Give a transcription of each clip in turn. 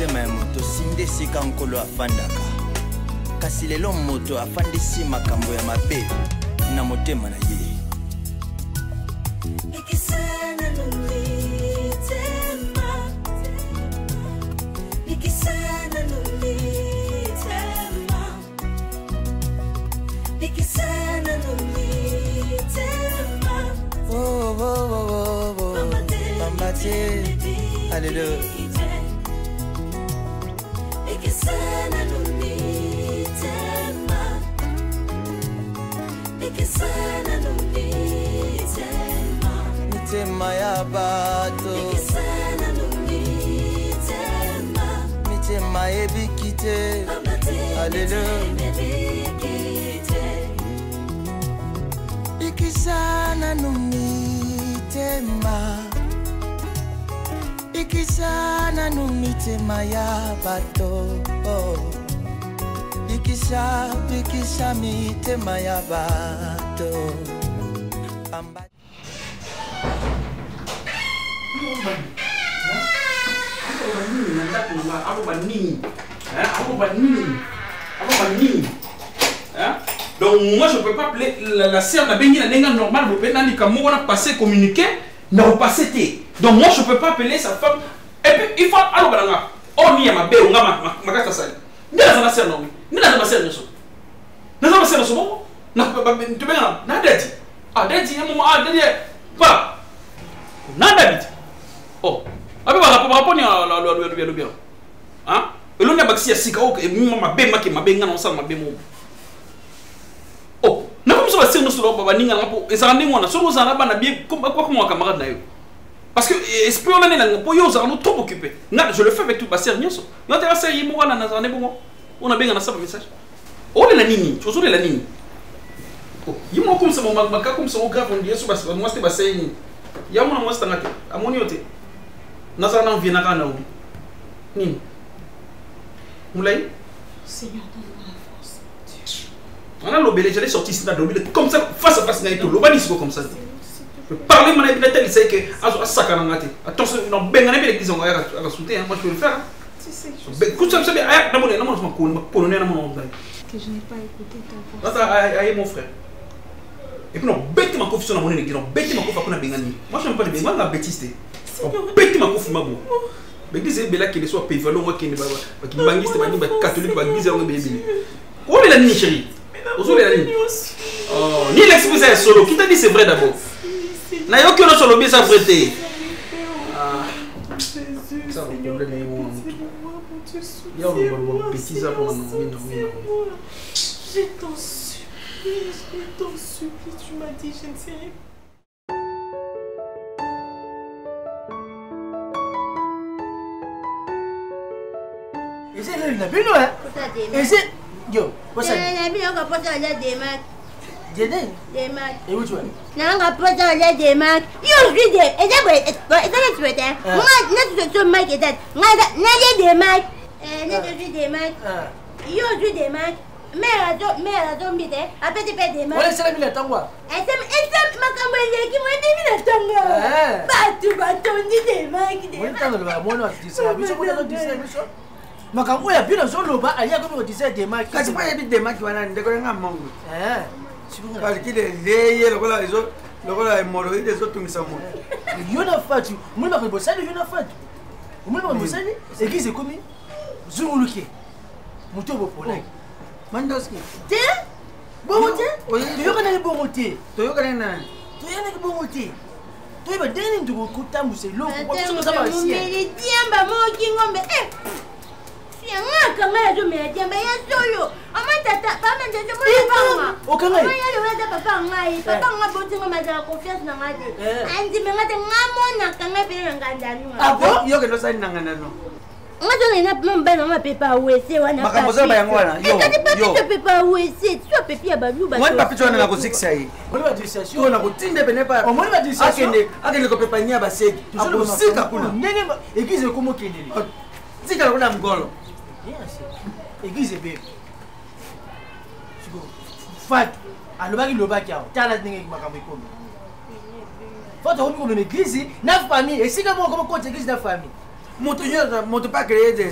motema ya moto sinde sika nkolo afandaka kasi lelo moto afandisi makambo ya mabe na motema na ye Alléluia. Mitema ya bato mitema ebikite Alléluia. Ikisana numitema Ikisana numitema ya bato Ikisha mitema ya bato Donc moi je peux pas appeler la sœur na bengi na nenga normal vous pouvez nani comme on a passé communiquer na vous passé té. Donc moi je peux pas appeler sa femme et puis il faut alors balanga on y a ma be nga makata sali. Nda za na sœur non. Nda za na sœur nso. Na za na sœur nso bon. Na tu benga na dadi. Ah dadi ya mama ah dadi pa. Na dadi. Oh. Abi ba rapport ni le bien. Hein? Et l'on a baxi à sika ok mama be make ma be nga na sala ma be mo. Oh, na comme ça va ser no solo baba ninga ngapo ezanga ndingona solo zana bana bien comme quoi comme camarade na yo. Parce que esprit on est là pour yo zana trop occupé. Na je le fais avec tout baser nyoso. Yo te baser yi mo wana na zana bongo. On a benga na saba message. Oh le la nini, tu so le la nini. Oh, yi mo comme ça mo maka comme ça mo grave on dit so baser moi c'était baser ni. Ya mo na mo stanga te. Amoni yote. Na zana on vient na kana o. Nini? Moulay? Seigneur donne-moi la force. On a l'obélé, j'allais sortir ici dans l'obélé, comme ça, face à face, l'obélé, c'est comme ça. Parler, mon ami, il sait que, à Sakanangate, attention, non, ben, on a bien l'église, on va la soutenir, moi je peux le faire. Tu sais, écoute, ça me fait, ah, d'abord, non, je m'en connais, non, que je n'ai pas écouté ta voix. Attends, mon frère. Et puis, non, bête ma confiance dans mon église, non, bête ma confiance à Bengani. Moi, je n'aime pas les bêtises, moi, la bêtise, bête ma confiance, ma boue. L'église est belle, qu'elle soit payée, valeur, qu'elle est bangiste, catholique, bangiste, on est bébé. Où est la nuit, chérie? Oh, ni l'exposé est solo. Qui t'a dit c'est vrai d'abord? N'a aucun autre solo bien ça prêté. Ça le problème est mon il y a un petit ça pour nous. Je t'en supplie, tu m'as dit je ne sais rien. Et c'est là une abino hein. Et c'est yo, what's that? Nanga pota la demak. Jede? Demak. Et où tu es? Nanga pota la demak. Yo vide. Et d'abord, et ça tu étais. Moi, n'a tu te mic et that. Moi, n'a demak. N'a tu demak. Yo tu demak. Mère a dormi de. Après tu fais demak. Ouais, c'est la mille tangwa. Et ça ma campagne qui m'a dit la tangwa. Ba tu vas tourner demak. Moi t'as le moi non, tu dis ça. Mais je connais dis ça. Makambo ya bino zo loba aliya ko disait des marques. Kasi pa yebi des marques wana ndeko nga mongo. Sibunga. Parce qu'il est leye lokola les autres lokola hémorroïdes les autres tungisa mo. Yona fatu. Muli ba ko bosali yona fatu. Muli ba bosali église komi zunguluke. Muto bo polai. Mandoski. Te? Bongote? Oui. Toyoka na bongote. Toyoka na. Toyoka na bongote. Toi va deni ndugo kutamuse loko kwa kusoma za basi. Mbele diamba mo kingombe. Nga kanga zo me diamba ya solo. Ama tata ba ma nje mo banga. Okanga. Ama ya lo da papa ngai. Papa nga bote nga mazala confiance na ngade. Andi me ngate ngamona kanga pele ngandani. Abo yo ke no sa nangana no. Nga zo na mba na pepa wese wana. Makambo ba yango wana. Yo. Yo. Pepa wese. Tu pepi ya balu ba. Moi papi tu na ko sikisa yi. Moi ba disation. Tu na ko tinde bene pa. O moi ba disation. Akende ko pepa nya ba seki. Abo sika kuna. Nene église komo kendeli. Sika kuna mgolo. Église bébé. Fat. Alobaki lobaki awo. Tala ndenge makambo ikomi. Fat ko ko l'église na famille. Et si ka mo ko église na famille. Moto pas créer des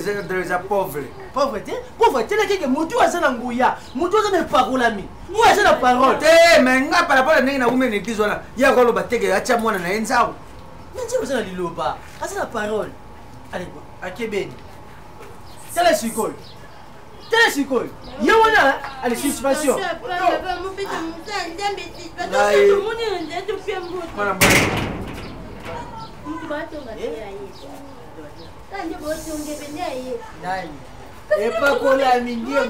pauvres. Pauvreté, pauvreté, là, quelqu'un, Moto a ça dans Gouya. Moto a ça dans parole, ami. Où a ça dans parole? Mais par rapport à l'église, il y a un bâtiment qui a été moi dans l'Enza. Mais tu sais, ça dans l'Iloba. Ah, c'est la parole. Allez, à Québec. C'est la sucole. C'est la sucole. Il y a un allez, suspension. Et pas qu'on l'a mis. Quand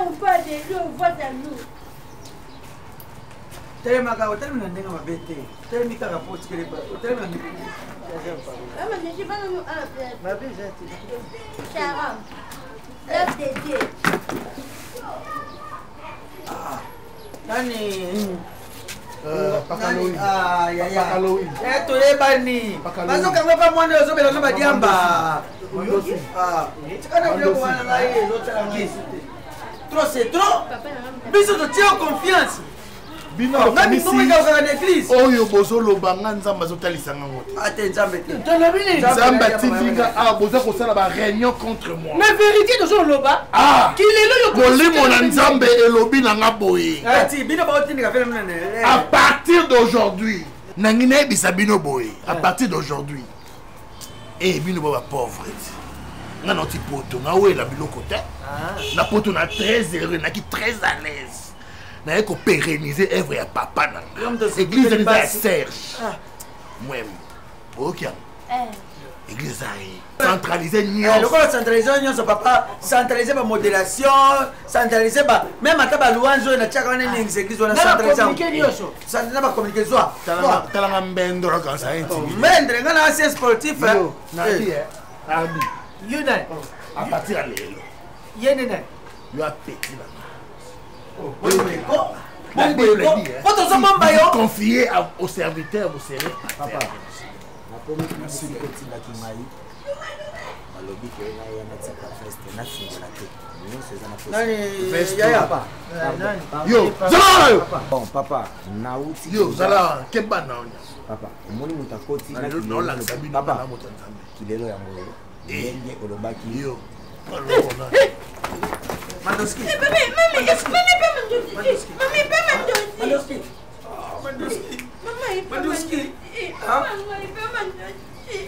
on parle de nous, on voit à nous. Tellement ma bête. Tellement qu'à rapporter que les tellement. Ah, mais je sais pas nous. Ma bête, Charam. Lève tes pieds. Nani. Pakaloï. Tu es banni. Parce que quand pas moi ne sommes pas dans ma diamba. Trop c'est trop. Biso de tiens confiance. Bino l'église. Oyo bozolo banga nzamba zotalisa ngango. Ate nzambe te. Nzamba tivinga a boza ko sala ba réunion contre moi. Mais vérité de son loba. Ah. Qu'il est là yo. Molimo na nzambe elobi na nga boye. Ati bino ba otini ka fela mena. À partir d'aujourd'hui, nangina bisa bino boye. À partir d'aujourd'hui. Eh bino ba pauvre. Nga noti poto nga we la biloko te. Na poto na très heureux, na ki très à l'aise. Na eko pérenniser œuvre ya papa na. Église de la Serge. Moi-même. OK. Église aïe. Centraliser le quoi centraliser nyonso papa, centraliser ba modération, centraliser ba même ata ba louange na tchaka na ningi église na centraliser. Ça ba communiquer soit. Talanga mbendo la kansa intime. Mendre nga na c'est sportif. Na di Arbi. Yuna. À partir à l'élo. Yenena. Yo a pété là. Confier aux serviteurs, vous serez. Papa. Merci. Yo, Zala! Bon, papa, nauti. Yo, Zala, keba na onya. Papa, omoni mutakoti na no la sabi na papa. Motanzambe. Kilelo ya moyo. Yenge olobaki. Yo. Mandoski. Maman, pas Mandoski. Maman, pas Mandoski. Mandoski. Maman, il pas Mandoski. Maman, il pas Mandoski.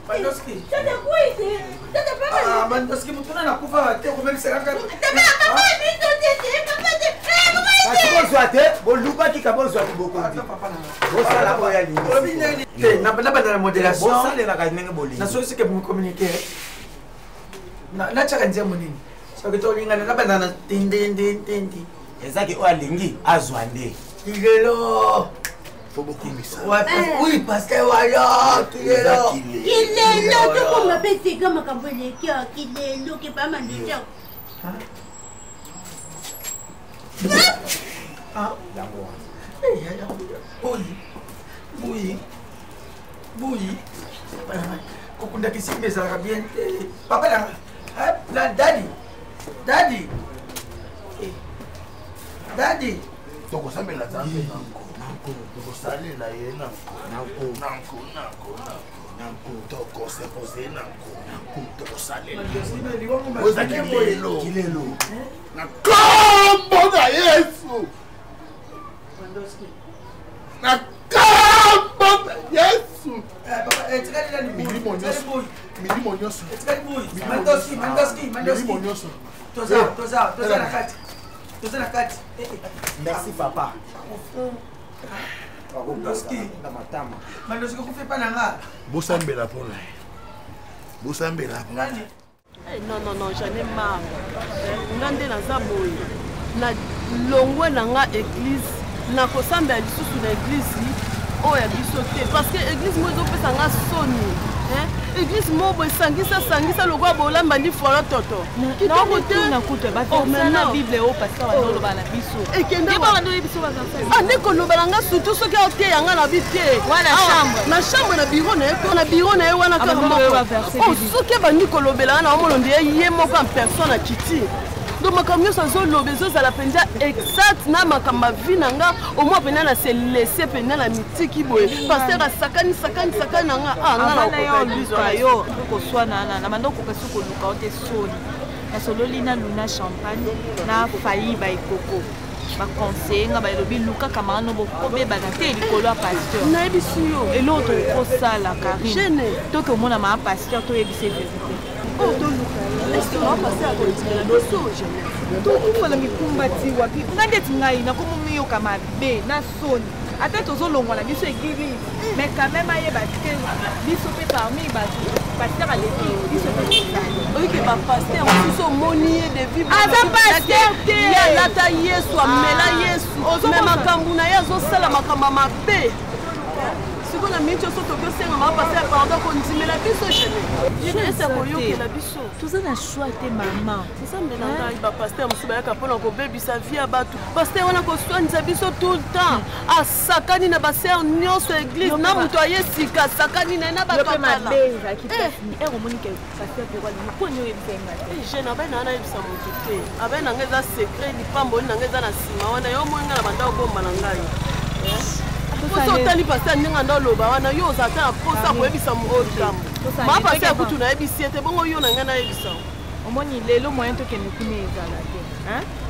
Mandoski. Tata quoi ici? Tata pas Mandoski. Mandoski mutuna na kufa te ko meli seranga. Tata papa ni tete, papa te. Parce que soit bon lupa ki kabon soit beaucoup. Papa na. Bon ça la boya ni. Na la modération. Bon ça la ka nenge boli. Na so se ke mu communiquer. Na chaka nzembo nini? So ke to lingana na bana tindi. Ezaki o alingi azwande. Kilelo. Faut beaucoup misa. Oui, parce que voilà, Kilelo. Kilelo, tu peux m'appeler comme quand vous les cœurs, Kilelo, qui est pas mal de gens. Bouilli. Kokunda kisimbe za bien. Papa la daddy. Donc ça me la zambe nanko. Donc ça le la yena. Nanko. Donc c'est posé nanko. Donc ça le. Oza kilelo. Na kombo na Yesu. Na kombo na Yesu. Papa, etikali la ni Milimo nyoso. Etikali boy. Mandoski. Toza na kati. Merci papa. Mandoski kufe pa nanga. Bosambela pona. Non, j'en ai marre. Nande naza boye. Na longwe nanga église, na kosamba lisusu na église oya biso te parce que église mo ezopesa nga soni. Église mo bo sangisa lokwa bolamba ndi folo toto. Kitoko te na kutu ba na Bible o pasteur wa lolo bana biso. Ekenda ba ndo biso ba kansa. Ande ko lobala nga surtout soki o te yanga na bite. Na chambre na bureau na ye wana kaka moko. O soki ba ndi ko lobela na omolo ndi ye moko en personne a kiti. donc makambo nyonso azoloba ezozala mpenza exact na makambo avi na nga au moins mpenza na se laisse mpenza na mitiki boye paster asakani na nga nga yo okoswana na mandoko kasi koluka ote soni nasololi na luna champagne na failli baekoko baconseille nga balobi luka kamano bokobebana te likolo ya pasteur nayebisi yo eloko okosala karine toke omona maa pasteur toyebisa verité tokufala mikumbati wapi nga ndeti ngai nakomomiyoka mabe na soni ata tozolongwa na biso église mais quand même ayeba te biso mpe parmi bato pasteur aleki biso mpe tosali oyike bapaster mosusu omoni ye devi aza pasteur te alata yesu amela yesu me makambo na ye azosala makambo mabe sikoyo na mingi nyonso tokosenga mapaster pardon kondimela biso jeunesse koyokela biso toza na choix te mama nzambe na ngai bapaster mosusu bayaka mpona kobebisa vie ya bato paster wana koswanisa biso tout le temps asakani na basere nyonso église na moto aye sika asakani na ye na bakatala jeune abai na wana ayebisa moto te abai na ngai eza secret lipamboli na ngai eza na nsima wana yo moi ngai na banda kobomba na ngai poso otali paster ndenge nda oloba wana yo oza ta na posa koyebisa moto likambo ma paster kutu nayebisi ete bongo yo na ngai nayebisa omoni lelo moyen tokende kuna ezala te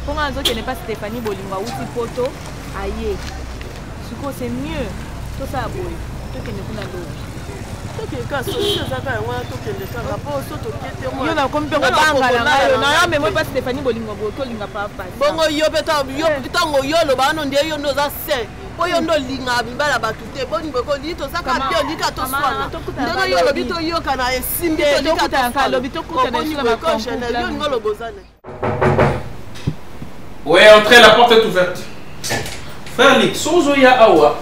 mponga nazokende mpa Stéphanie bolingo awuti poto aye sikoyo c'est mieux tosala boye tokende kuna lobi tokeka solution ezaka yango wana tokende kaka po so tokete yo nakomi mpe kobangana ngayo nayo memo mpa Stéphanie bolingo boye tolinga papa bongo yo mpe ntango yo oloba wana nde yo nde oza se po yo nde olinga mibala bato te boni bokolii tozaka mpe olika toswana ndenge yo olobi toyoka na esimbi yo ningo olobozane. Ouais, entrez, la porte est ouverte. Frère Lick, Sozoya Awa.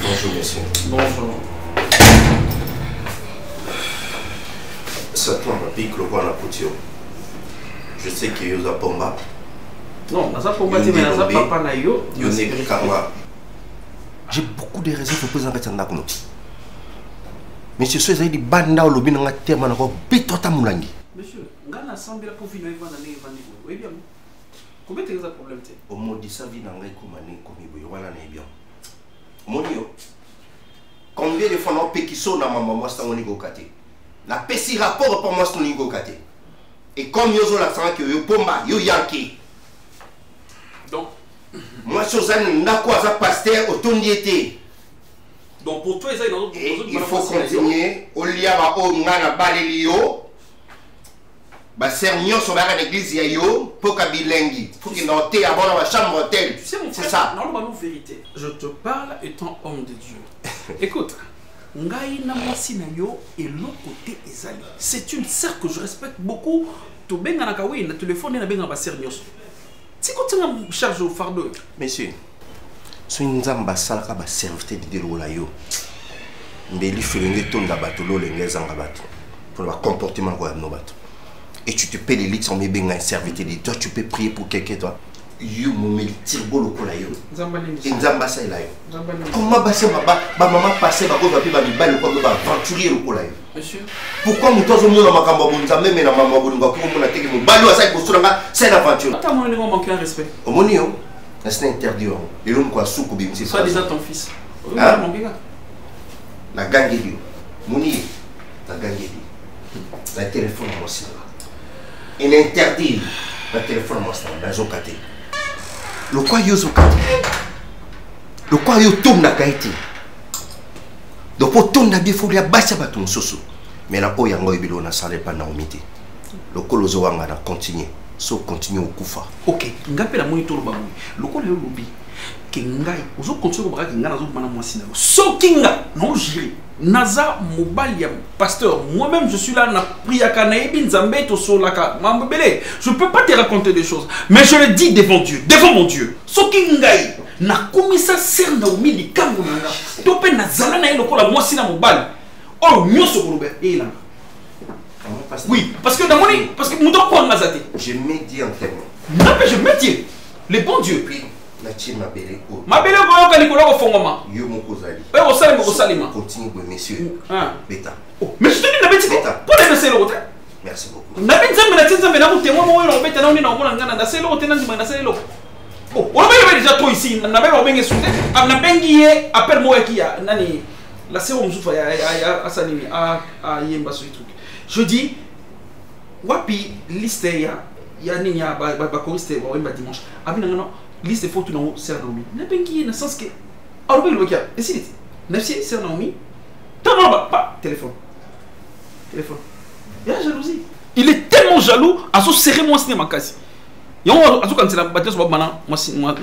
Bonjour, monsieur. Bonjour. Satan m'a piqué le coin à la poutio. Je sais qu'il y a un pomba. Non, Naza Pomba, mais Naza Papa Nayo. J'ai beaucoup de raisons pour poser un peu de Monsieur, ce que dit banda ou lobby n'a pas terme encore bitota mulangi. Monsieur, ngana sambi la profil na ivana ne ivani ko. Oui bien. Combien de problème té? Au mot de sa vie n'a rien commané comme il voilà na bien. Monio. Combien de fois on pekiso na maman moi sta ngoni go kate. La pesi rapport pour moi sta ngoni go kate. Et comme yo zo la sang que yo pomba yo yanki. Donc moi Suzanne n'a quoi ça pasteur autondiété. Donc pour toi il faut continuer au liaba au ngana balelio. Ba sernio so ba l'église ya yo pour kabilengi. Faut qu'il note avant la chambre hôtel. Tu sais mon frère, c'est ça. Non, la vérité. Je te parle étant homme de Dieu. Écoute, ngai na mwasi na yo et l'autre côté ezali. C'est une sœur que je respecte beaucoup. To benga na kawi na téléphone na benga ba sernio. Si quand tu as charge au fardeau. Monsieur, si nous avons un serviteur de l'Olayo, mais il faut que nous pour le comportement de nos bateaux. Et tu te paies les lits sans un serviteur de toi, tu peux prier pour quelqu'un, toi. You me tirbo le colayo. Nzamba sa ilayo. Comment passer ma maman passer ma cause va mi balle quoi va aventurier le colayo. Monsieur. Pourquoi nous tous on na makamba bonza même na maman bonga pour mon ateki mon balle à ça ko suranga c'est l'aventure. Attends mon niveau manquer un respect. Omonio, c'est interdit. Et l'homme quoi souko bimsi. Soit déjà ton fils. La gangue dio. Moni, la gangue dio. La téléphone moi aussi. Il interdit la téléphone moi ça dans okaté. Le quoi yo zokati. Le quoi yo tourne na kaiti. Donc pour tourner bien faut ya basa batum soso. Mais la oya ngo ibilo na sale pa na omité. Le kolozo wanga na continuer. So continue au kufa. OK, ngapela moi tolo ba moi. Le ko le lobi. Ke ngai ozo continue ko baka ngana zo mana mwasi na. So kinga non jiri. Naza mobali ya pasteur. Moi-même je suis là na priaka na ebi nzambe to solaka. Mambele, je peux pas te raconter des choses, mais je le dis devant Dieu, devant mon Dieu. So kingai na komisa ser na umili kango na nga. To pe na zala na eloko la mwasi na mobali. Oh nyoso ko lobe e la. Oui, parce que dans mon parce que mon quoi ngazate. Je médis en terme. Non mais je médis. Les bons dieux. Puis na chi mabele ko. Mabele ko yoka likolo ko fongoma. Yo moko zali. Eh o salima ko salima. Continue monsieur. Ah. Beta. Oh, mais je te dis la bêtise. Pour les laisser le côté. Merci beaucoup. Na bin zambe na tenzambe na mutemwa mo wena obeta na oni na omona ngana na selo tena ndima na selo. Oh, on va déjà toi ici, na ba bengi soute. Na bengi ye appelle moi qui ya nani la sero mzufa ya asanimi a yemba ce truc. Je dis wapi liste ya nini ya ba koriste wa wemba dimanche. Abina ngana liste photo na ser Naomi. Na bengi na sens que alors ben le kia. Et si na si ser Naomi. T'as pas téléphone. Téléphone. Il y a jalousie. Il est tellement jaloux à se serrer mon cinéma quasi. Et on a tout quand il a battu sur Babana, moi cinéma. Et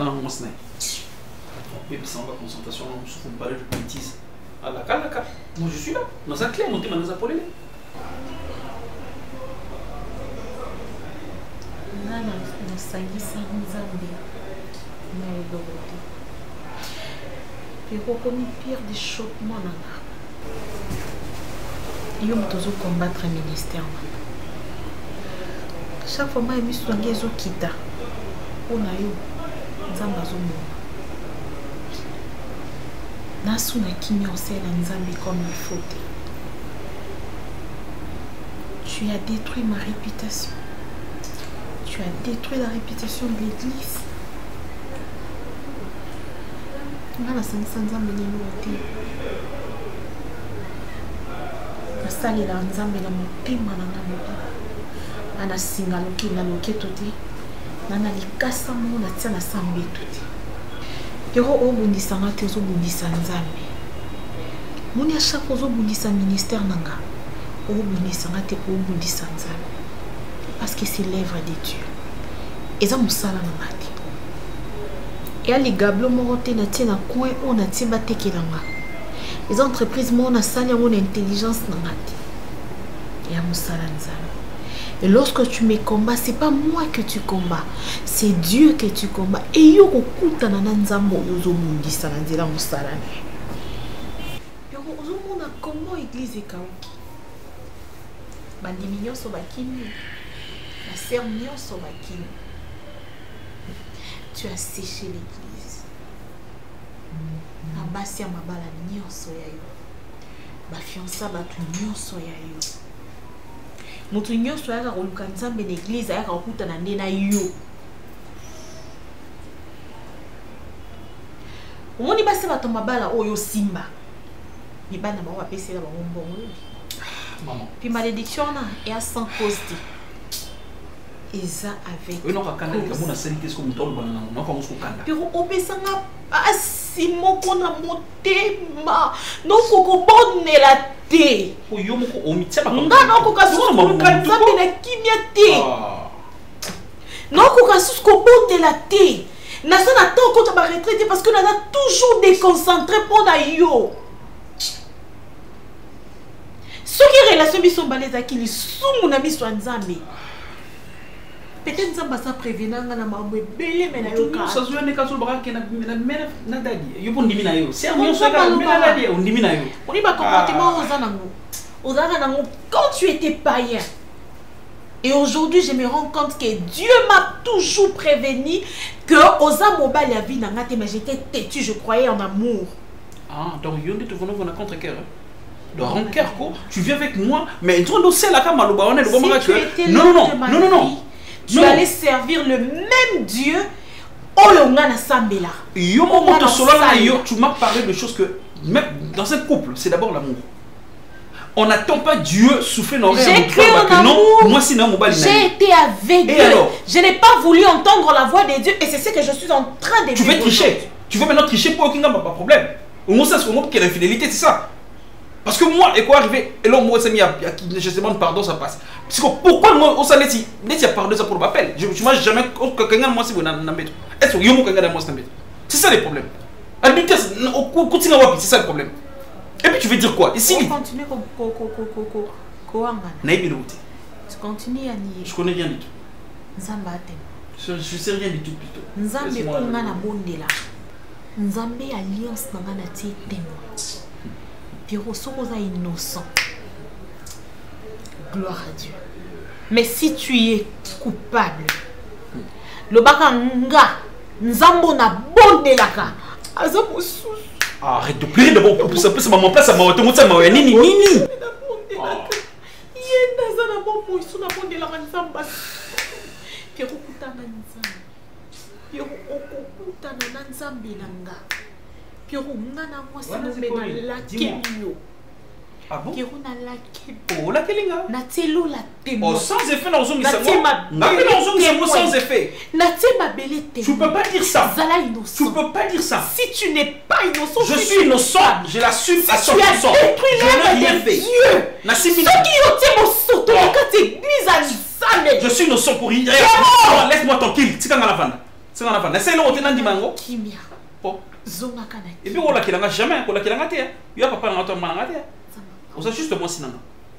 puis ça, on va concentration, on se fout parler de bêtises. À la carte, moi je suis là. Dans un clé, monté dans un polé. Nana, nous saillissons Nzambe. Mais le Dorothée. Puis reconnu pire des choquements nana. Yo motozo combattre le ministère. Chaque fois que je suis soigné zo kita. On a eu Nzamba zo mo. Nasu na kimi ose na Nzambe comme il faut. Tu as détruit ma réputation. Tu as détruit la réputation de l'église. Ngana sansa Nzambe ni wote. Nasalela Nzambe na mopima na mopima. Ana singa loki na loketo te. Nana likasa mo na tia na sambe tuti. Pero obundisa ngate zo bundisa Nzambe. Moni a chaque zo bundisa ministère nanga. Obundisa ngate obundisa Nzambe. Parce que c'est l'œuvre de Dieu. Eza musala na ngate. Et ali gablo mo rote na tia na coin on a tia batekelanga. Les entreprises mon a sali mon intelligence nangati. Et à musala Nzambe. Et lorsque tu me combats, c'est pas moi que tu combats, c'est Dieu que tu combats. Et yo kokuta na Nzambe ozo mundi sana ndila musala ne. Yo ozo mona comment église ekauki. Bandimi nyonso bakini. La sœur nyonso bakini. Tu as séché l'église. Na basi ya mabala nyonso ya yo. Ba fiança batu nyonso ya yo. Mutu nyonso yaka koluka Nzambe na église yaka kokuta na nde na yo. Omoni basi bato mabala oyo simba. Mibana ba wapesela ba mbongo. Maman. Puis malédiction na et à sans cause. Eza avec. Oui non kakanda ka mona seli qu'est-ce que mutolo bana na ko musko kanda. Pero opesanga asi moko na motema. Non ko bonela te. Oyo moko omitema ko. Ngana ko kasu ko Nzambe na kimia te. Non ko kasu ko bonela te. Na ça na tant ko ba retraité parce que na toujours déconcentré pour na yo. Ce qui relation biso baleza ki li sumu na biso Nzambe. Peut-être Nzambe ça prévenir na mambo ebele mena yo ka. Ça zo ne ka so baka na na dadi. Yo pondimi na yo. C'est un so ka mena dadi ondimi na yo. Oni ba comportement ozanango. Ozanango quand tu étais païen. Et aujourd'hui, je me rends compte que Dieu m'a toujours prévenu que oza mobile ya vie na ngate mais j'étais têtu, je croyais en amour. Ah, donc yonde te vono na contre cœur. De rancœur quoi. Tu viens avec moi mais tu dois c'est la cam maloba on est le bon que non. Tu allais servir le même Dieu Olonga na sambela. Yo mon solo na yo, tu m'as parlé de choses que même dans un couple, c'est d'abord l'amour. On n'attend pas Dieu souffler dans j'ai cru en amour. Moi sinon j'ai été avec Dieu. Je n'ai pas voulu entendre la voix de Dieu et c'est ce que je suis en train de vivre. Tu veux tricher. Tu veux maintenant tricher pour aucun pas problème. Au moins c'est ce qu'on qu'il y a l'infidélité, c'est ça. Parce que moi, et quoi arriver et là moi c'est mis à je demande pardon ça passe. Parce que pourquoi moi au salé si pardon ça pour m'appelle. Je moi jamais quelqu'un moi c'est bon na mettre. Est-ce que yo mo quelqu'un moi c'est mettre. C'est ça le problème. Habiter continue à c'est ça le problème. Et puis tu veux dire quoi? Ici on continue tu continues à nier. Je connais rien du tout. Nzamba atem. Je sais rien du tout plutôt. Nzambe onga na bondela. Nzambe alliance na na ti témoin. Piro sokoza innocent. Gloire à Dieu. Mais si tu es coupable, le bakanga nzambo na bondelaka. Azamu sous. Arrête de pleurer d'abord pour ça plus maman place à maman te montre ça nini. moi sous la bonne de la ranzamba. Pierre okutana nzambe. Pierre okutana nzambe nanga. Pierre ngana moi sino mena la kelio. Ah bon? Pierre na la kelio. Oh la kelinga. Na telo la témoin. Oh sans effet na ozongi ça. Na sans effet. Na tema belé témoin. Tu peux pas dire ça. Zala innocent. Tu peux pas dire ça. Si tu n'es pas innocent, je suis innocent. Je l'assume à 100%. Tu as détruit l'œuvre de Dieu. Ce qui est mon soto, je suis innocent pour y aller. Laisse-moi tranquille. C'est quand on a vendu. C'est quand on a vendu. C'est là où tu as dit mango. Kimia. Oh. Zonga kana. Et puis on l'a qu'il a jamais. On l'a qu'il a raté. Il y a papa dans ton mananga. On sait juste moi sinon.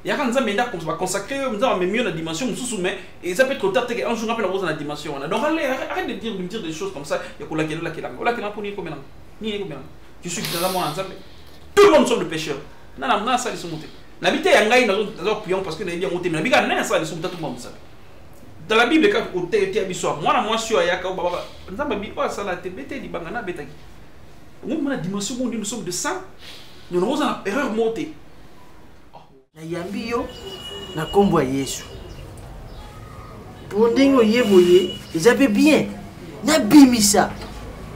Il y a quand ça m'aide qu'on va consacrer. On va mieux la dimension. On se soumet. Et ça peut être trop tard. Un jour après la rose dans la dimension. Donc arrête de dire des choses comme ça. Il y a qu'on l'a qu'il a. On l'a qu'il a pour ni combien. Ni combien. Je suis dans la moi ensemble. Tout le monde sont des pécheurs. Non non non ça ils sont montés. N'habitez à Ngaï dans prions parce que nous avons monté. Mais n'habitez à Ngaï ça ils sont tout le monde ça. Dans la Bible quand au thé abissoir. Moi suis à Yaka baba. Nous avons mis pas ça la tébété di bangana betaki. On a dimension où nous sommes de sang. Nous avons une erreur montée. Na yambi yo na kombo ya Yesu. Pondingo yeboye, ezape bien. Na bimisa.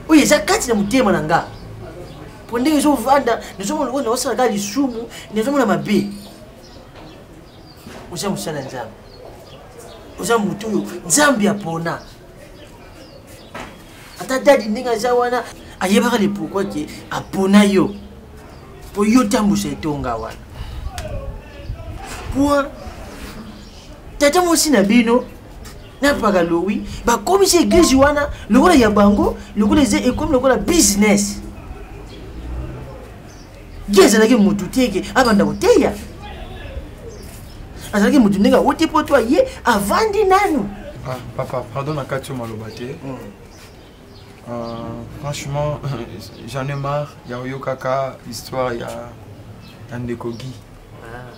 Oye eza kati na mutema na nga. Pondingo zo vanda, nizomona wona wasala kali sumu, nizomona mabe. Uza musala nzambe. Uza mutu yo nzambe apona. Ata dadi ndinga za wana ayebaka le pourquoi que apona yo. Po yo tambusa etonga wana. Point. Tata mosi na bino na pagalowi ba komi se église wana lokola ya bango lokola eze comme lokola business. Geza laki mutu teke abanda uteya. Azalaki mutu ndinga wote poto ye avandi nanu. Ah papa, pardon na katio malobate. Franchement, j'en ai marre. Il y a eu kaka histoire, il y a Ndekogi.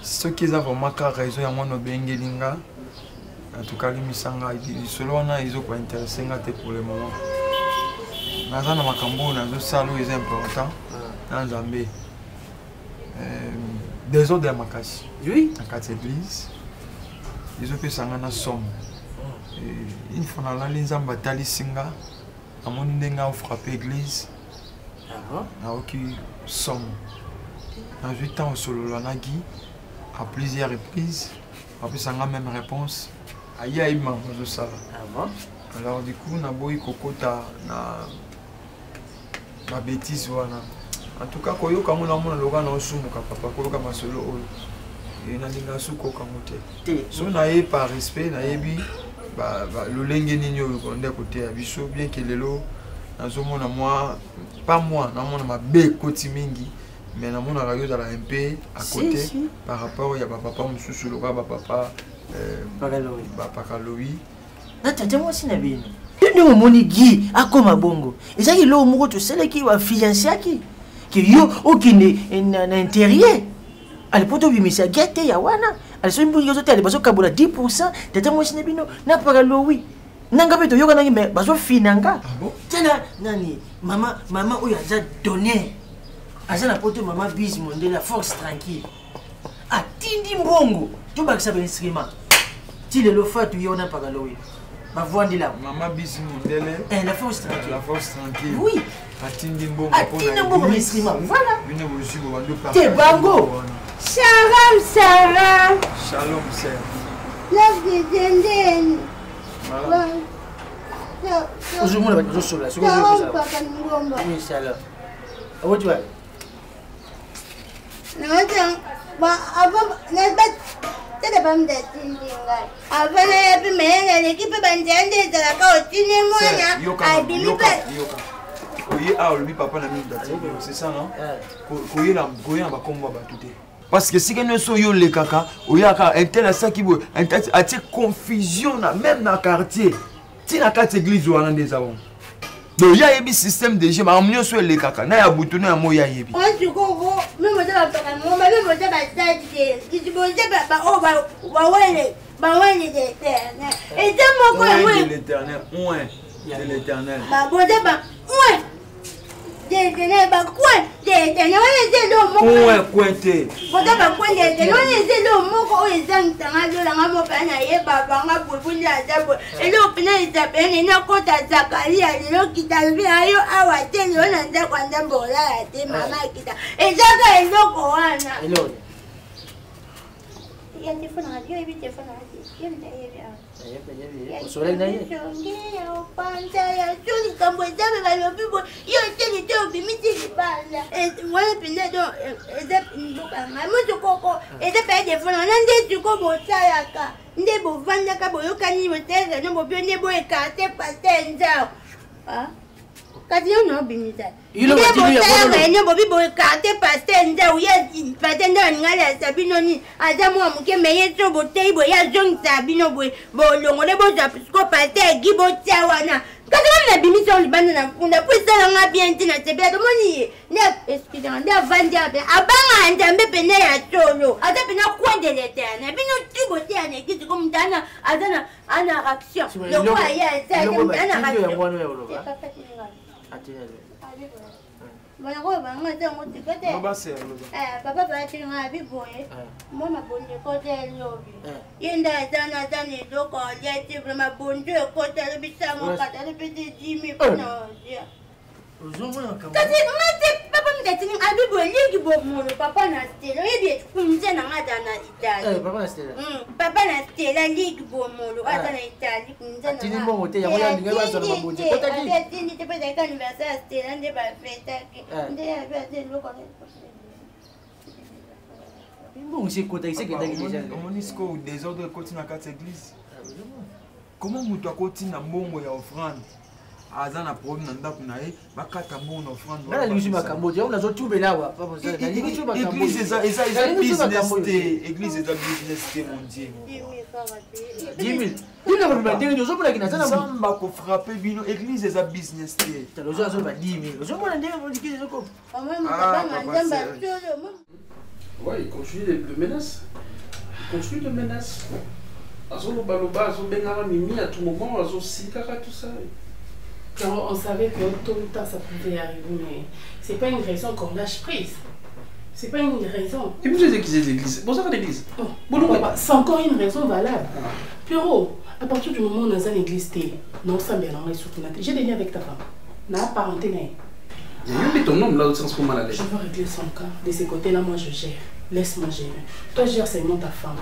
Ce qui est vraiment raison, il y a mon bengelinga. En tout cas, les misanga, selon ils ont pas intéressé pour le moment. Nazana makambo, nazo salo est important. Dans Zambé. Des autres de la makasi. Oui. Dans quatre églises. Ils ont fait ça en somme. Une fois dans la ligne Zamba tali singa. À mon indenga frappé l'église. À aucune somme. Dans 8 ans au solo lanagi. À plusieurs reprises, après ça a la même réponse. Aïe aïe maman de ça. Alors du coup, on a beau y kokota na bêtise voilà. En tout cas, quand on a mon loga na osumu papa, quand on a solo et na dinga suko kamote. So na yé par respect na yebi le lenge ninyo on de côté abiso bien que lelo na zomo na moi pas moi na mon ma be koti mingi. Mais na mon radio dans la MP à côté si. Par rapport il y a papa monsieur sur le papa Pakalowi. Na tata moi si na bino. Ndio moni gi akoma bongo. Ezaki lo moko to sele ki wa fiancé aki. Ki yo okine na intérieur. Ale poto bimisa gete ya wana. Ale so mbu yozo tele baso kabula 10% tata moi si na bino na Pakalowi. Nanga beto yoka nangi me baso finanga. Ah bon? Tena nani mama oya za donner. Aza na poto maman Biz Mondela force tranquille. Atindi mbongo. Tu bakisa ba instrument. Ti le lofa tu yona Pakalowi. Ba vondi la maman Biz Mondela. La force tranquille. La force tranquille. Oui. Atindi mbongo pour la. Atindi mbongo instrument. Voilà. Une évolution au bandeau par. Te bango. Shalom Sarah. Shalom Sarah. Love the denden. Voilà. Ozumuna ba zosola. Shalom papa ngomba. Inshallah. Awo tu Nanti, apa nanti tidak paham dah tinggal. Apa nak apa mana lagi perbandingan dia tak kau sini mana? Yoka. Koye a lui papa na minda. C'est ça non? Koye la ba komba ba tout. Parce que si quelqu'un so yo le kaka, oyaka intel ça qui veut, a confusion même dans quartier. Ti na quartier église wana des avons. Donc il y a un système de jeu, mais on sur les caca. Na ya boutonné à moi ya yebi. On tu comprends, même moi ça va pas, moi même moi ça va ça qui tu bosses pas oh ba ouais l'éternel. Et de mon coin ouais. L'éternel, ouais. De l'éternel. Ba bosses pas ouais. Dédé, bah quoi? Dédé, non, c'est le mot. Ouais, cointé. Bon, bah quoi, dédé, non, c'est le mot. Oh, ils ont tant de la maman, et papa, pour vous la table. Et l'eau, il s'appelle, et non, quand à Zakari, et l'eau qui t'a vu, à eux, à Watel, on a dit qu'on a bon là, et maman qui t'a. Et Zaka, et l'eau, Koana. Et l'autre. Il y a des téléphone radio, et des téléphones radio. Il y a des téléphones. Au soleil d'ailleurs. Kasi yo no bimisa. Ile bobi boy kate pasenda uya pasenda ngala sabino ni adamu amuke meye to botei boy ya zong sabino boy bolongole bo za psiko pate gibo tsawana. Kasi na bimisa on bana na funda pwisa nga bien tina tebia to moni ne excuse nda vanja be abanga ndambe pene ya tolo ada pena kwendele tena bino tibo tena kitu kumtana adana ana action. Le kwa ya tena ana action. Papa va te rendre biboye. Moi ma bonne côté lobby. Yenda tana tani doko yeti vraiment bonne côté le bisamo kata le petit 10 000 kasi mate papa mtatini abibo ligi bo mulo papa na stela ebi kunze na ngada na Italy. Papa na stela. Papa na stela ligi bo mulo ata na Italy kunze na. Tini mo te ya moya ndinga ba so na mabonje. Kota ki. Tini te pete ka anniversaire stela nde ba feta ki. Nde ya ba te loko ne. Bon c'est kota ici que ndaki déjà. Monisco désordre continue na quatre église. Comment mutu akoti na mbongo ya offrande? Aza na problème na ndako na ye bakata mbongo na offrande. Ngala lingi makambo je unazo tubela wa papa ça. Lingi makambo. Église eza business te. Église eza business te mon Dieu. 10 000. Tu n'as pas dit que nous sommes là qui n'a pas Samba ko frapper bino église eza business te. Tu as besoin de 10 000. Nous sommes là on dit que c'est quoi? Ouais, il continue de menaces. Il continue de menaces. Azo baloba, azo bengara mimi à tout moment, azo sikara tout ça. On savait que tôt ou tard ça pouvait arriver, mais c'est pas une raison qu'on lâche prise. C'est pas une raison. Et vous avez qui l'église? Bon, ça va l'église. C'est encore une raison valable. Pierrot, à partir du moment où on est à l'église, non, ça bien, on est surtout là. J'ai des liens avec ta femme. Na parenté, il y a même ton nom là au sens comment la je veux régler son cas. De ces côtés-là, moi je gère. Laisse-moi gérer. Toi, gère seulement ta femme.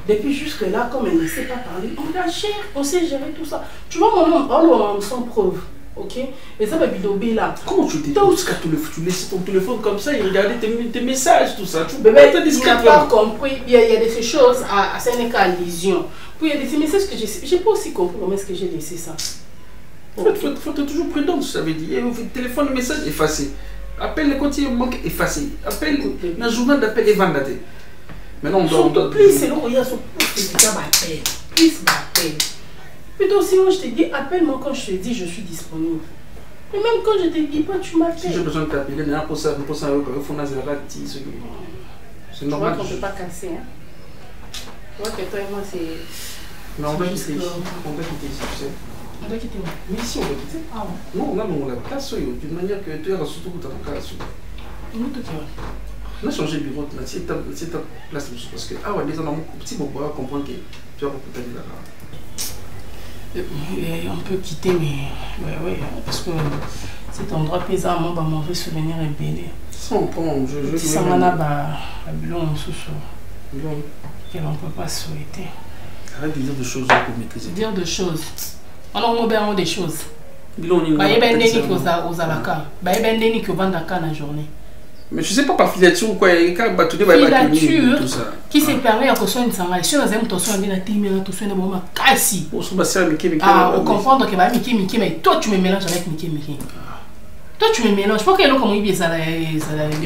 Depuis jusque-là, comme elle ne sait pas parler, on la gère, on sait gérer tout ça. Tu vois, mon nom, parle sans preuve. Ok? Et ça va bidobé là. Comment tu t'es dit? Tu laisses ton téléphone comme ça et regarder tes messages, tout ça. Tu n'as pas compris. Il y a des choses à Sénégal, allusion. Puis il y a des messages que j'ai pas aussi compris comment est-ce que j'ai laissé ça. Il faut être toujours prudent, ça veut dire. Téléphone, message effacé. Appelle le côté manque effacé. Appelle le journal d'appel et vendate. Maintenant, on doit. Plus c'est long, il y a son plus m'appelle. Plus m'appelle. Plutôt si moi je te dis, appelle-moi quand je te dis je suis disponible. Et même quand je te dis pas, tu m'appelles. Si j'ai besoin de t'appeler, il y a pour ça, c'est normal. Tu vois qu'on ne peut pas casser. Hein? Tu vois que toi et moi, c'est. Mais on doit quitter ici. On doit quitter ici, tu sais. On doit quitter où? Mais ici, on doit quitter. Ah ouais. Non, on a la place, d'une manière que tu as surtout pour ta place. Nous, tout on a changé de bureau, c'est ta place. Parce que, ah ouais, les gens ont un petit mot pour comprendre que tu vas pour ta vie là-bas. On peut quitter, mais ouais, parce que cet endroit pesant à moi, mauvais souvenir est belé. Ça on prend, je ça m'en a un bilan sous que l'on ne peut pas souhaiter. Arrête de dire des choses pour maîtriser. Dire des choses. On a bien des choses. Il y a des gens qui sont aux alaka. Il y a des gens qui vendent la journée. Mais je sais pas par filature quoi, filature qui se permet à construire une sangaille. Si on a un tosso, on a un timé, on a un moment cassé. On comprend que Mickey, mais toi tu me mélanges avec Mickey. Toi tu me mélanges. Pourquoi il y a comme il y a et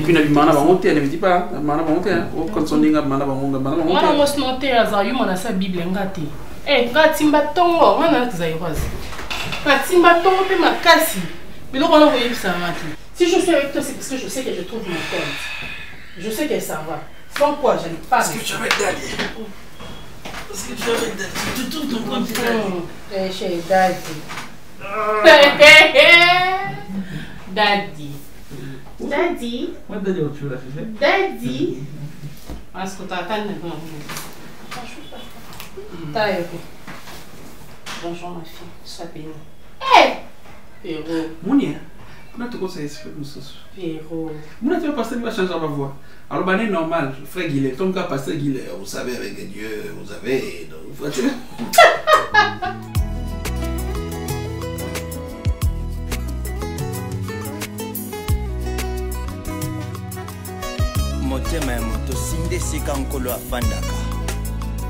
puis il y a monté, elle ne dit pas, monté, quand on dit on se noter à Zayou, on a sa Bible ngati. Eh, Gatimbaton, on a Zayouaz. Gatimbaton, on peut ma casse. Mais donc on a envoyé ça ngati. Si je suis avec toi, c'est parce que je sais que je trouve mon compte. Je sais que ça va. Sans quoi, je n'ai pas. Parce que tu es avec Daddy. Parce que tu es avec Daddy. Tu tournes ton compte Daddy. Chez Daddy. Daddy. Daddy. Daddy. Ascolta, calme. Bonjour ma fille, sois bénie. Hé! Péro. Mounia, comment tu conseilles ce que nous sommes? Péro. Mounia, tu vas passer, tu vas changer ma voix. Alors, bah, c'est normal, frère Guillet, ton cas, pasteur Guillet, vous savez, avec Dieu, vous avez. Donc, motema ya moto sinde sika nkolo afandaka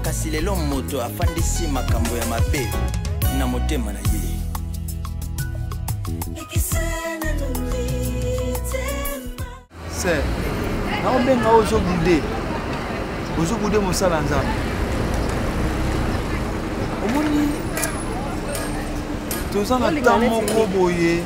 kasi lelo moto afandisi makambo ya mabe na motema na ye se naobenga ozobude mosala nzambe omoni toza na ntango moko boye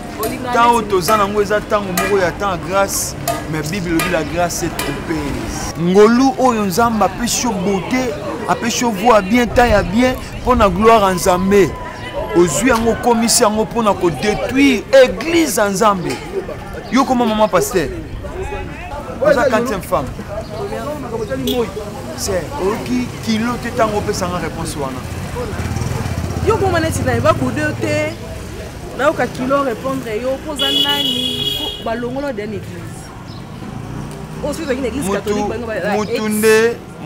ntango toza nango eza ntango moko ya temps grâce mais bible elobi la grâce est trompée ngolu oyo nzambe apesi yo beauté apesi yo voix bien temps ya bien mpo na gloire ya nzambe ozwi yango okomisi yango mpona kodétruire église ya nzambe yo koma mama paster oza 4e femme se oyoki kilo te ntango opesanga réponse wana yo koma neti na yeba kude te nayoka kilo répondre yo mpoza nani balongolo den église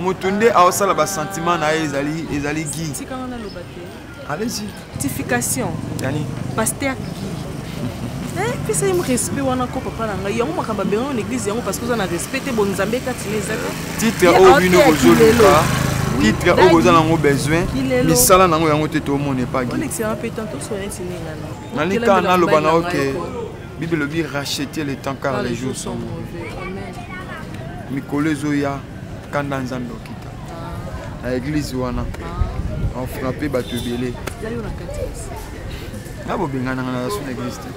mutu nde aosala basentiment na ye ezali gi allez-y tification yani paster pesa ye respect wana ko papa na ngai yango makambo abenga na église yango parce que oza na respect te bonzambe kati na ezaka titre oyo bino kozoluka titre oyo koza nango besoin misala nango yango te tomona epagi nalika naloba na oke bible elobi racheter le temps car les jours sont mauvais mikolo ezoya kanda nzambe okita na église wana afrappe bato ebele nga bobengananga na so na église te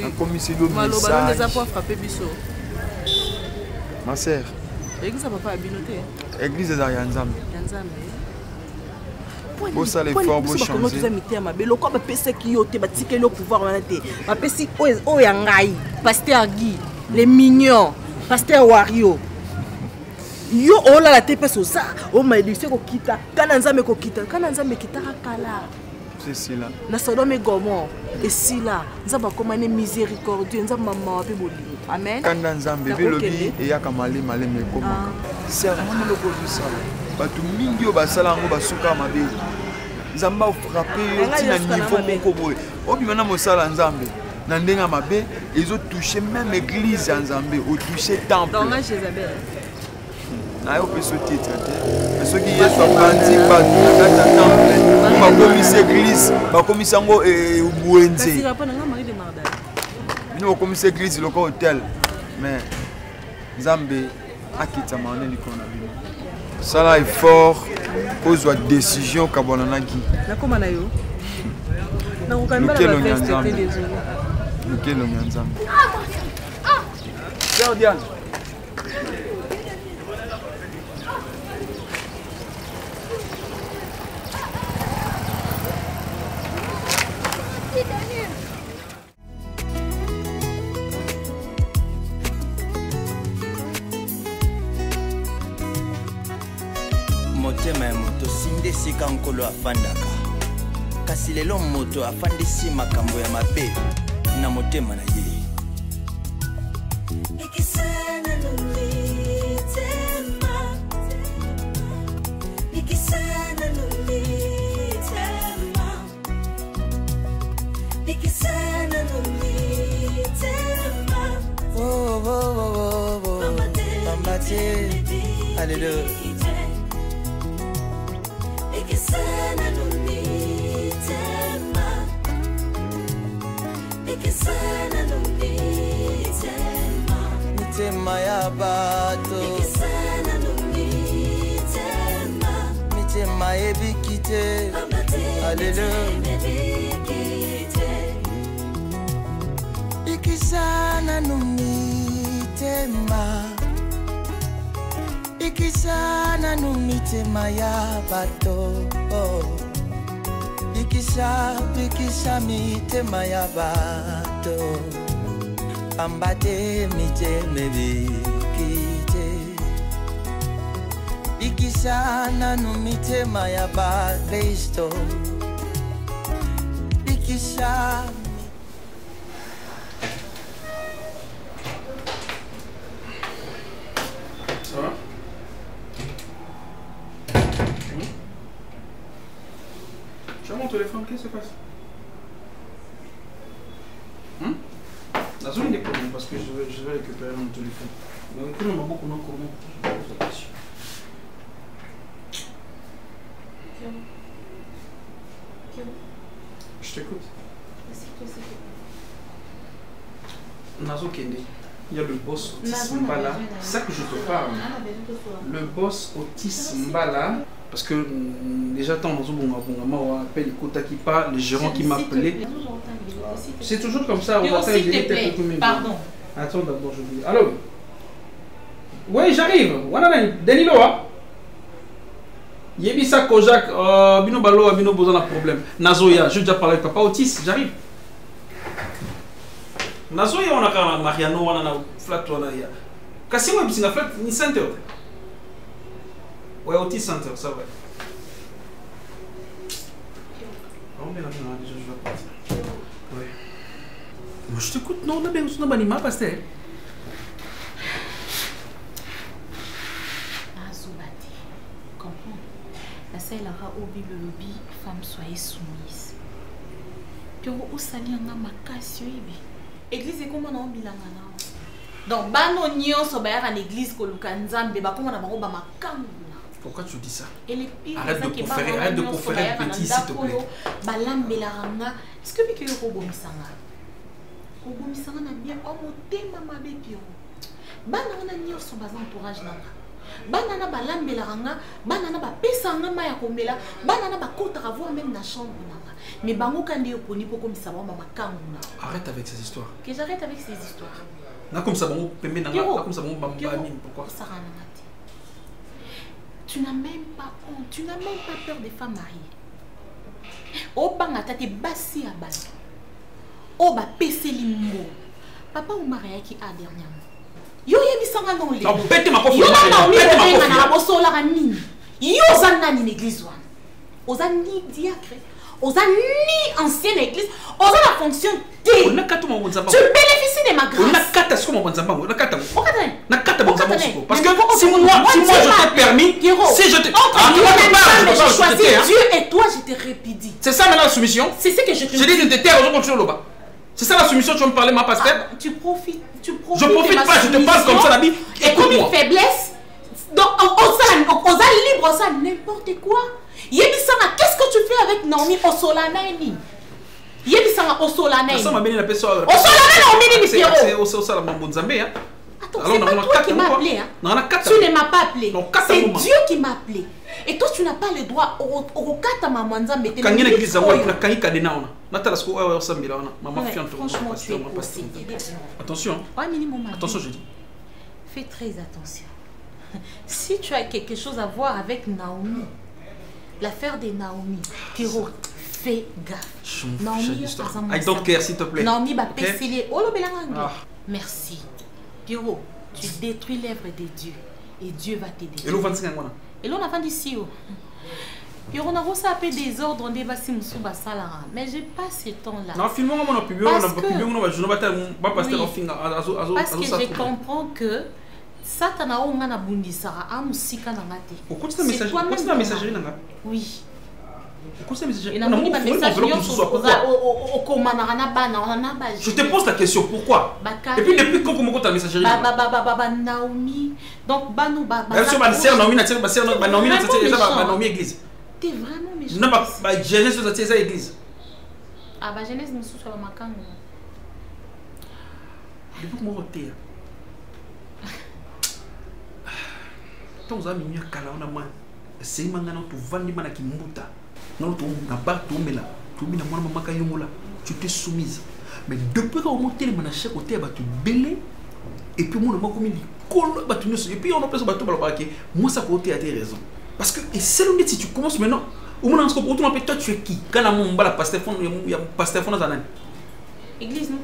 nakomisi lo message ma sœur église eza ya nzambe bosala effort bochange mitema beloko bapesaki yo te batikeli yo pouvoir wana te bapesi oyo ya ngai paster Guy les mignons paster Wario yo olala te mpe soza omaedise kokita kana nzambe kokita kana nzambe kitaka kala cela na Sodome et Gomorrhe esila nzambe akoma ne miséricordieux nzambe mama mpe bolingo amen kanda nzambe belobi eyaka malema ekomaka serment lokozosala bato mingi oyo basala yango basuka mabe nzambe afrappe yo ntina niveau moko boye obima na mosala nzambe na ndenge ya mabe ezotouche même église ya nzambe otouche temple naye opesa titre te soki yesu abandi bato na kati ya temple bakomisi église bakomisi yango bwenze bino bakomisi église loka hotel mais nzambe akitama wana likolo na bino sala effort kozwa décision kabwana na Guy lukelongi ya nzambe lukelongi ya nzambe Sœur Diane motema ya moto sinde sika nkolo afandaka kasi lelo moto afandisi makambo ya mabe na motema na ye Hallelujah. Mitema ya bato mitema ebikite Hallelujah. Ikisana numitema ikisana numitema ya bato ikisa mitema ya bato Ambate mite mebikite Bikisana no mite maya ba Kristo Bikisana. Ça va? Tu as mon téléphone, qu'est-ce qui se passe? La zone des problèmes parce que je vais récupérer mon téléphone. Mais on m'a beaucoup non comment. Je t'écoute. Nazo Kende. Il y a le boss Otis Mbala. C'est ça que je te parle. Le boss Otis Mbala. Parce que déjà, tant dans un appel Kota qui parle, le gérant qui m'a appelé. C'est toujours comme ça. S'il te plaît, pardon. Attends d'abord, je dis. Allô? Oui, j'arrive. Danilo, Yebisa Kojak, Bino Balo, Bino Bozan a problème. Nazoya, je déjà parlé avec papa Otis, j'arrive. Nazoya, on a quand même Mariano, on a flat, on a. Kassimo, il y a flat, ni center. Ouais, Otis Center, ça va. Je vais partir. Ouais. Moi, je t'écoute, non, on a bien reçu un anima, pasteur. Azobati, comprends. La seule au Bible lobby, femme soyez soumise. Puis au sali en makasio ibi. Église est comme on a bilangana. Donc bano nyonso ba ya l'église ko lukanzambe ba comme na bango ba makangu. Pourquoi tu dis ça? Arrête de conférer un petit s'il te plaît. Est-ce que tu as Obomisanga na bien omotema mabe pio. Bana na nyonso baza entourage nanga. Bana na balambelaranga, bana na bapesanga ma ya komela, bana na bakota avoir même na chambre nanga. Mais bango kandi oponi poko misaba mama kangu na. Arrête avec ces histoires. Que j'arrête avec ces histoires. Na comme ça bango pembe nanga, na comme ça bango bambani pourquoi? Tu n'as même pas honte, tu n'as même pas peur des femmes mariées. Oh, banga tate bassi à balle. Oh, ba pese limbo. Papa ou marié qui a dernièrement. Yo yebisanga non le. Non, bête ma coffre. Yo na mi benga na bosola ka nini. Yo zanna ni l'église wana. Oza ni diacre. Oza ni ancienne église. Oza la fonction T. On a quatre mois Tu bénéficies de ma grâce. On a quatre ce qu'on va on a quatre. On a quatre parce que si moi je t'ai permis, si je t'ai je choisis Dieu et toi je te répudie. C'est ça maintenant la soumission. C'est ce que je te dis. Je dis de te taire aux autres là bas. C'est ça la soumission, tu vas me parler ma pasteur. Tu profites. Je profite pas, je te parle comme ça la Bible. Et comme une faiblesse. Donc on libre ça n'importe quoi. Yebisanga, qu'est-ce que tu fais avec Naomi Osolanani? Yebisanga Osolanani. Ça m'a bien la personne. Osolanani Naomi ni Pierrot. C'est Osola Mambonzambe hein. Attends, c'est pas toi qui m'as appelé hein. Tu ne m'as pas appelé. C'est Dieu qui m'a appelé. Et toi tu n'as pas le droit au kata Mamwanzambe. Quand il y a l'église à Wai, quand il y a des naons. Nathalie Sko Sambila, maman fiante. Franchement tu es possédé. Attention. Attention je dis. Fais très attention. Si tu as quelque chose à voir avec Naomi, l'affaire de Naomi, Pierrot, fais gaffe. Naomi, I don't care, s'il te plaît. Naomi va pécélier. Merci. Pierrot, tu détruis l'œuvre de Dieu et Dieu va t'aider. Et l'on a vendu ici. Pierrot, on a reçu un peu des ordres, on débat si Moussouba Salara. Mais j'ai pas ce temps-là. Non, finalement, on a publié, on a publié, on a parce que je comprends que Satana on a bundi Sarah amusika na ngate. C'est toi-même la messagerie nanga. Oui. Je te pose la question, pourquoi? Et puis depuis quand comment ta messagerie? Naomi. Donc Banou Naomi église. T'es vraiment méchant. Non, Genèse de cette église. Ah bah Genèse nous sur la macangue. Depuis mon côté. Tant amis mieux kala on a moins. C'est mangana tu vandi mana ki mbuta. Non tu na ba tu mela. Tu bina mwana mama ka yomola. Tu te soumise. Mais depuis qu'on monte les mana chaque côté ba tu belé et puis mon mama comme il colle ba tu ne et puis on peut se battre ba que moi ça côté a tes raisons. Parce que et c'est le si tu commences maintenant au moment où on peut toi tu es qui quand la mon bala pasteur fond il y a pasteur fond dans la église non.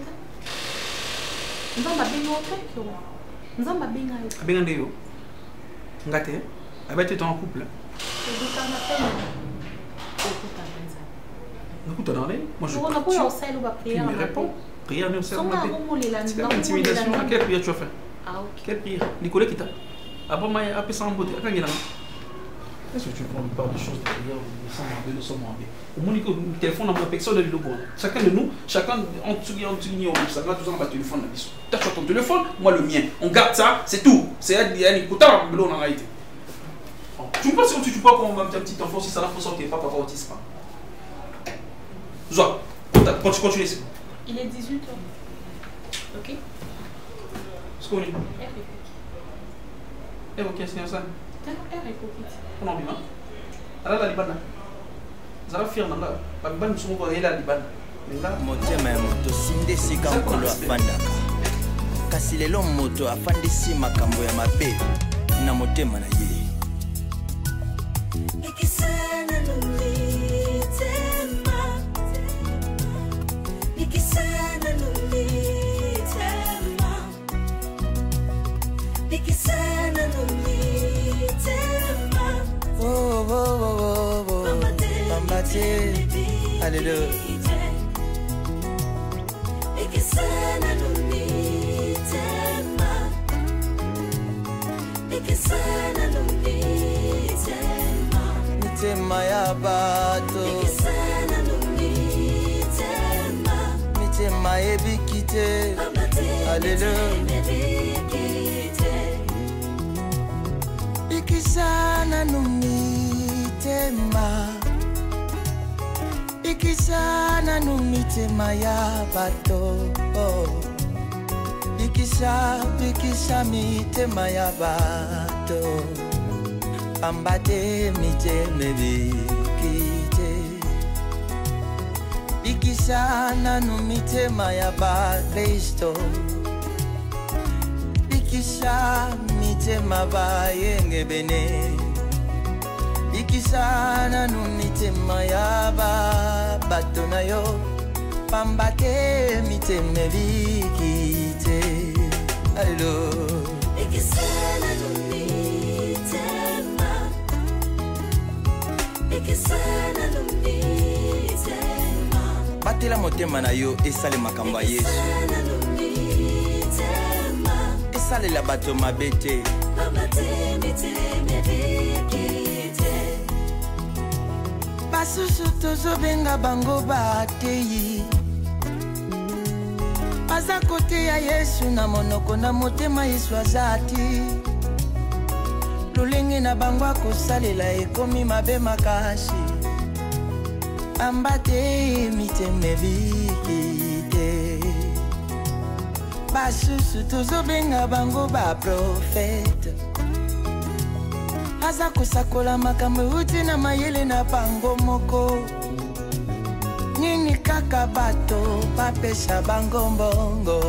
nzambe abenga yo te nzambe abenga yo abenga nde yo nga te abete ton couple ekutana pena nakutana nde moi je on a beau osala ba prière tu me réponds prière ne sert à rien c'est pas intimidation à quelle prière tu as fait ah ok quelle prière Nicolas Kita après moi après ça en beauté quand il a est-ce que tu parles de choses de prière nous sommes en bé au moins le téléphone n'a personne de le bon chacun de nous chacun on ça va tous en bas téléphone là biso tu as ton téléphone moi le mien on garde ça c'est tout c'est il y a une quota de l'eau en réalité tu me penses que tu peux pas comme un petit enfant si ça la façon que pas papa autiste pas Zoa quand tu continues il est 18 ans ok ce qu'on est R ok c'est ça R hypocrite on en vient ala la libana zara fier nanga babban musumo ko yela libana motema ya moto sinde sika nkolo afandaka kasi lelo moto afandisi makambo ya mabe na motema na ye Alléluia. Mitema ya bato mitema ebikite Alléluia. Ikisana numitema Ikisana numitema ya bato Ikisa mitema ya bato Ambate miteme bikite Ikisana numitema ya ba Kristo Ikisa mitema ba yenge bene Ikisana numitema ya bato na yo Pambate miteme bikite Alléluia. Ikisana numitema Ikisana numitema batela motema na yo esale makambo ya Yesu esalela bato mabe te basusu tozobenga bango bateyi baza kote ya Yesu na monoko na motema Yesu azati lolenge na bango akosalela ekomi mabe makasi ambate miteme bikite basusu tozobenga bango baprofete aza kosakola makambo euti na mayele na bango moko nini kaka bato bapesa bango mbongo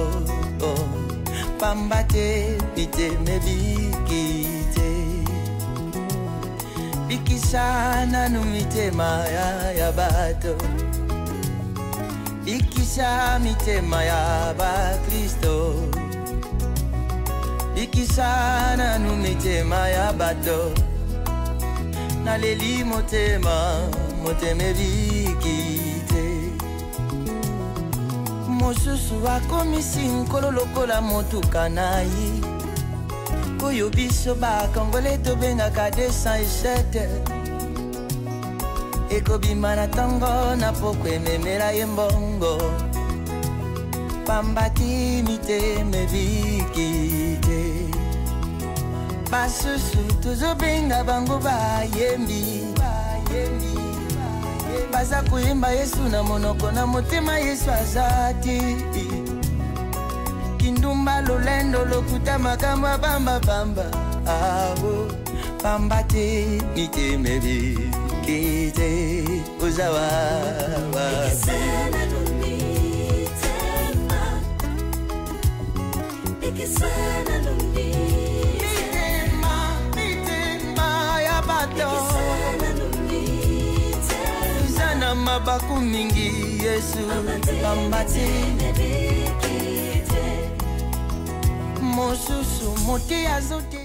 pamba te miteme bikite bikisana nu mitema ya bato bikisa mitema ya ba Kristo bikisana nu mitema ya bato naleli motema moteme bikite mosusu akomisi nkolo lokola motuka na ye oyo biso bakongole tobengaka 207 ekobima na ntongo na poko ememela ye mbongo pambati miteme bikite basusu tozobenga bango bayembi baza koyemba Yesu na monoko na motema Yesu azati kindumba lolendo lokuta makambo bamba awo pamba te miteme bikite uzawa mitema ya bato uzana mabaku mingi Yesu pamba te mosusu mote azote